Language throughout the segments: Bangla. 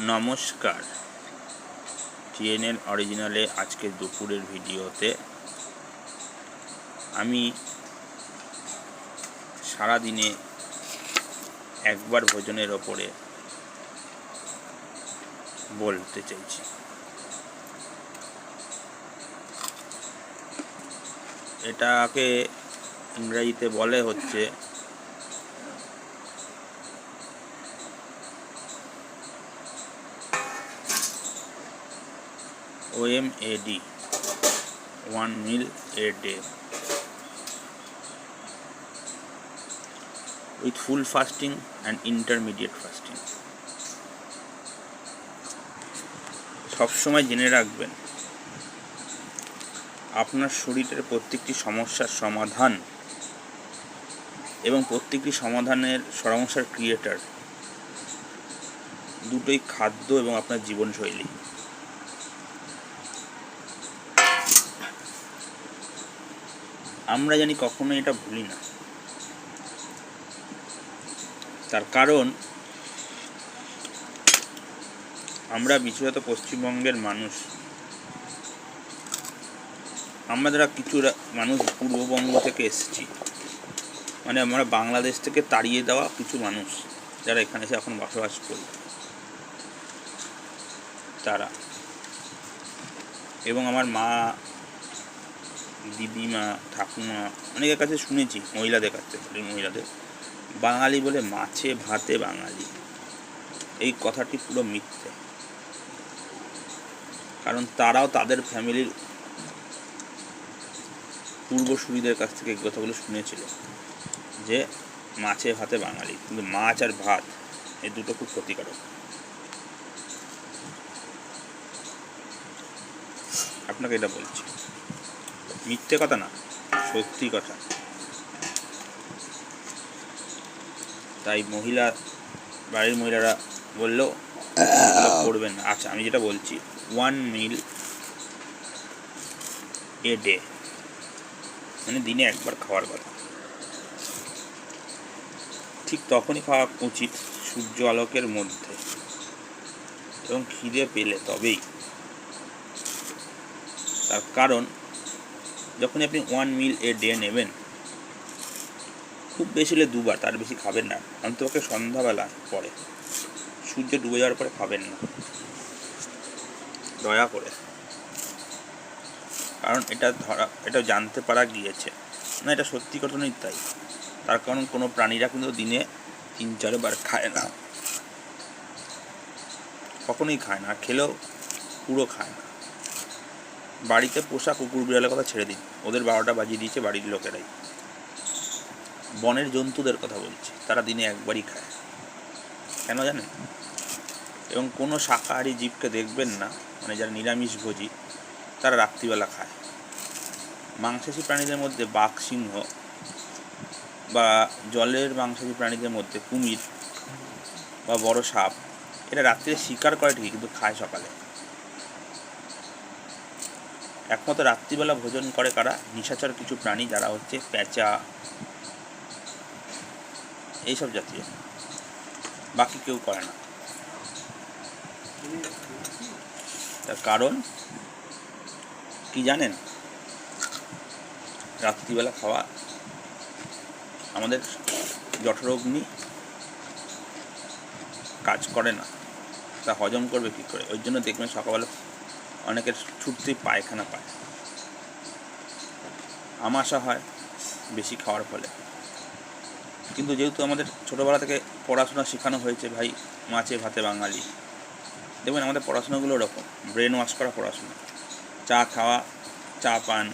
নমস্কার। টিএনএল অরিজিনালে আজকে দুপুরের ভিডিওতে আমি সারাদিনে একবার ভোজনের ওপরে বলতে চাইছি। এটাকে ইংরেজিতে বলে হচ্ছে OMAD, 1 meal a day with full fasting and intermediate fasting। সবসময় জেনে রাখবেন, আপনার শরীরের প্রত্যেকটি সমস্যার সমাধান এবং প্রত্যেকটি সমস্যার ক্রিয়েটার দুটোই খাদ্য এবং আপনার জীবনশৈলী। আমরা জানি কখনোই এটা ভুলি না, তার কারণ আমরা বিশেষত পশ্চিমবঙ্গের মানুষ, আমরা যারা কিছু মানুষ পূর্ববঙ্গ থেকে এসেছি, মানে আমরা বাংলাদেশ থেকে তাড়িয়ে দেওয়া কিছু মানুষ যারা এখানে এসে এখন বসবাস করি, তারা এবং আমার মা, দিদিমা, ঠাকুমা অনেকের কাছে শুনেছি, মহিলাদের কাছে, মহিলাদের বাঙালি বলে মাছে ভাতে বাঙালি, এই কথাটি পুরো মিথ্যে। কারণ তারাও তাদের ফ্যামিলির পূর্বসূরীদের কাছ থেকে এই কথাগুলো শুনেছিল যে মাছে ভাতে বাঙালি, কিন্তু মাছ আর ভাত এই দুটো খুব ক্ষতিকারক। আপনাকে এটা বলছি, মিথ্যে কথা না, সত্যি কথা। তাই বাড়ির মহিলারা বললেও করবেন না। আচ্ছা, আমি যেটা বলছি, 1 meal a day মানে দিনে একবার খাওয়ার কথা। ঠিক তখনই খাওয়া উচিত সূর্য আলোকের মধ্যে, এবং খিদে পেলে তবেই। তার কারণ যখনই আপনি 1 meal a day নেবেন, খুব বেশি হলে 2 বার, তার বেশি খাবেন না। অন্তত সন্ধ্যাবেলা পরে, সূর্য ডুবে যাওয়ার পরে খাবেন না, দয়া করে। কারণ এটা জানতে পারা গিয়েছে না, এটা সত্যি ঘটনাই তাই। তার কারণ কোনো প্রাণীরা কিন্তু দিনে 3-4 বার খায় না, কখনোই খায় না, খেলেও পুরো খায় না। বাড়িতে পোষা কুকুর বিড়ালের কথা ছেড়ে দিন, ওদের 12টা বাজিয়ে দিয়েছে বাড়ির লোকেরাই। বনের জন্তুদের কথা বলছি, তারা দিনে একবারই খায়। কেন জানেন? এবং কোনো শাকাহারী জীবকে দেখবেন না, মানে যারা নিরামিষভোজী, তারা রাত্রিবেলা খায়। মাংসাশী প্রাণীদের মধ্যে বাঘ, সিংহ বা জলের মাংসাশী প্রাণীদের মধ্যে কুমির বা বড় সাপ, এরা রাত্রিরে শিকার করে ঠিকই, কিন্তু খায় সকালে। একমাত্র রাত্রিবেলা ভোজন করে কারা? নিশাচর কিছু প্রাণী, যারা হচ্ছে পেঁচা, এইসব জাতীয়। বাকি কেউ করে না। তার কারণ কি জানেন? রাত্রিবেলা খাওয়া আমাদের জঠরগ্নি কাজ করে না, তা হজম করবে কী করে? ওই জন্য দেখবেন সকালবেলা অনেকের ছুটতেই পায়খানা পায়, আমাশা হয় বেশি খাওয়ার ফলে। কিন্তু যেহেতু আমাদের ছোটোবেলা থেকে পড়াশোনা শেখানো হয়েছে, ভাই মাছে ভাতে বাঙালি, দেখবেন আমাদের পড়াশোনাগুলো ওরকম ব্রেন ওয়াশ করা পড়াশোনা। চা খাওয়া, চা পান,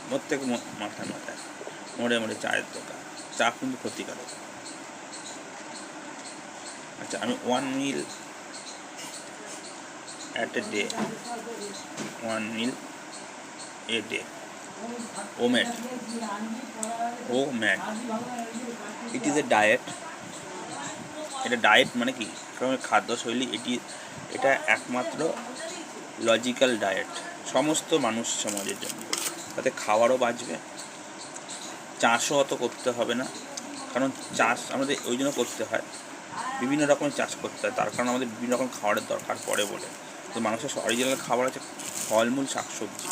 প্রত্যেক মাথায় মোড়ে মোড়ে চায়ের দোকান। চা কিন্তু ক্ষতিকারক। আচ্ছা, আমি 1 meal at a day, 1 meal a day, OMAD, it is a diet। এটা ডায়েট মানে কি? খাদ্যশৈলী। এটা একমাত্র লজিক্যাল ডায়েট সমস্ত মানুষ সমাজের জন্য। তাতে খাওয়ারও বাঁচবে, চাষও অত করতে হবে না। কারণ চাষ আমাদের ওই জন্য করতে হয়, বিভিন্ন রকমের চাষ করতে হয়, তার কারণ আমাদের বিভিন্ন রকম খাবারের দরকার পড়ে বলে। তো মানুষের অরিজিনাল খাবার আছে ফলমূল, শাকসবজি,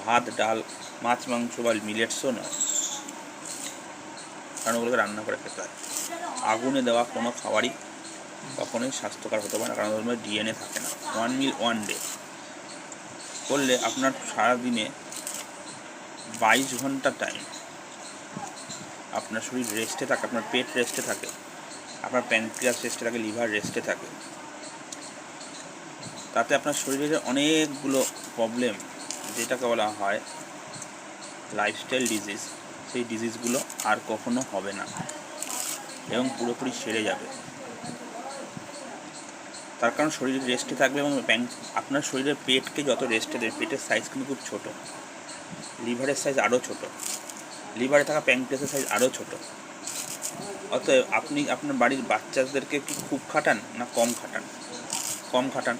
ভাত, ডাল, মাছ, মাংস বা মিলেটসও নয়, কারণ ওগুলোকে রান্না করে খেতে হয়। আগুনে দেওয়া কোনো খাবারই কখনোই স্বাস্থ্যকর হতে পারে না, কারণ ওর মধ্যে ডিএনএ থাকে না। 1 মিল 1 ডে করলে আপনার সারাদিনে 22 ঘন্টা টাইম আপনার শরীর রেস্টে থাকে, আপনার পেট রেস্টে থাকে, আপনার প্যানক্রিয়াস রেস্টে থাকে, লিভার রেস্টে থাকে। তাতে আপনার শরীরের অনেকগুলো প্রবলেম, যেটাকে বলা হয় লাইফস্টাইল ডিজিজ, সেই ডিজিজগুলো আর কখনো হবে না এবং পুরোপুরি সেরে যাবে। তার কারণ শরীর রেস্টে থাকবে এবং আপনার শরীরের পেটকে যত রেস্টে দেবে, পেটের সাইজ কিন্তু খুব ছোটো, লিভারের সাইজ আরও ছোটো, লিভারে থাকা প্যানক্রিয়াসের সাইজ আরও ছোটো। অতএব আপনি আপনার বাড়ির বাচ্চাদেরকে কি খুব খাটান না কম খাটান? কম খাটান।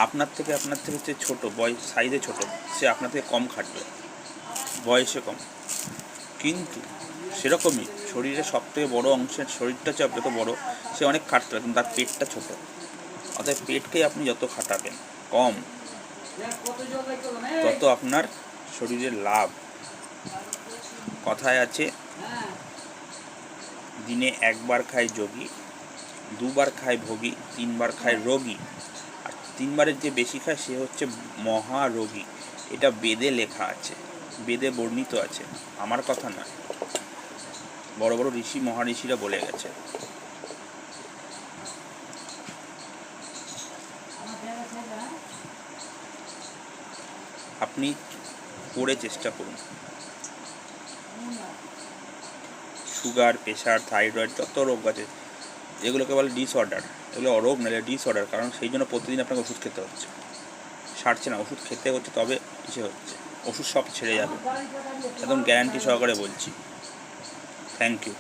আপনার থেকে যে ছোটো বয়স সাইজে ছোটো, সে আপনার থেকে কম খাটবে, বয়সে কম, কিন্তু সেরকমই শরীরের সবথেকে বড় অংশের শরীরটা যত বড়, সে অনেক খাটতে পারে, কিন্তু তার পেটটা ছোটো। অর্থাৎ পেটকে আপনি যত খাটাবেন কম, তত আপনার শরীরের লাভ। কথায় আছে, দিনে একবার খায় যোগী, দুবার খায় ভোগী, 3 বার খায় রোগী, আর 3 বারের যে বেশি খায় সে হচ্ছে মহারোগী। এটা বেদে লেখা আছে, বেদে বর্ণিত আছে, আমার কথা নয়, বড় বড় ঋষি মহাঋষিরা বলে গেছে। আপনি করে চেষ্টা করুন। সুগার, প্রেশার, থাইরয়েড, যত রোগ আছে, এগুলোকে বলে ডিসঅর্ডার। এগুলো অরোগ নয়, ডিসঅর্ডার, কারণ সেই জন্য প্রতিদিন আপনাকে ওষুধ খেতে হচ্ছে, সারছে না, ওষুধ খেতে হচ্ছে, তবে ইসে হচ্ছে, ওষুধ সব ছেড়ে যাবে, একদম গ্যারান্টি সহকারে বলছি। Thank you.